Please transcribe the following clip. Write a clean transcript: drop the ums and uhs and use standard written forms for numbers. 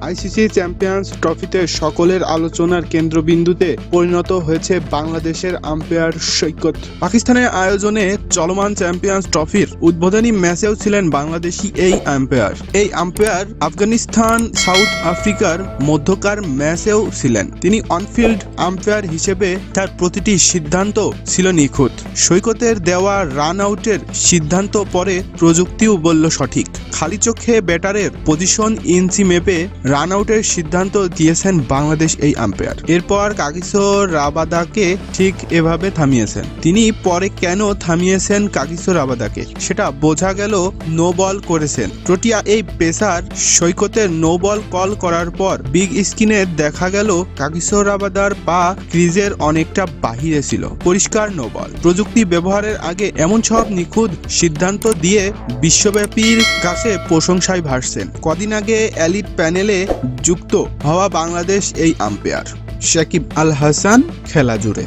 ICC champions ট্রফিতে সকলের আলোচনার কেন্দ্রবিন্দুতে পরিণত হয়েছে বাংলাদেশের আম্পায়ার সৈকত। পাকিস্তানের আয়োজনে চলমান চ্যাম্পিয়ন্স ট্রফির উদ্বোধনী ম্যাচেও ছিলেন বাংলাদেশি এই আম্পায়ার আফগানিস্তান সাউথ আফ্রিকার মধ্যকার ম্যাচেও ছিলেন। তিনি অনফিল্ড আম্পায়ার হিসেবে তার প্রতিটি সিদ্ধান্ত ছিল নিখুঁত। সৈকতের দেওয়া রান আউটের সিদ্ধান্ত পরে প্রযুক্তিও বলল সঠিক। খালি চোখে ব্যাটারের পজিশন ইঞ্চি মেপে রান আউটের সিদ্ধান্ত দিয়েছেন বাংলাদেশ এই আম্পায়ার। এরপর কাগিসো রাবাদাকে ঠিক এভাবে থামিয়েছেন। তিনি পরে কেন থামিয়েছেন কাগিসো রাবাদাকে সেটা বোঝা গেল নো বল করেছেন। প্রোটিয়া এই পেসার সৈকতের নো বল কল করার পর বিগ স্ক্রিনে দেখা গেল কাগিসো রাবাদার পা ক্রিজের অনেকটা বাহিরে ছিল। পরিষ্কার নো বল। প্রযুক্তি ব্যবহারের আগে এমন সব নিখুঁত সিদ্ধান্ত দিয়ে বিশ্বব্যাপীর কাছে প্রশংসায় ভাসছেন। কদিন আগে এলিট প্যানেলে যুক্ত হওয়া বাংলাদেশ এই আম্পায়ার সাকিব আল হাসান খেলা জুড়ে।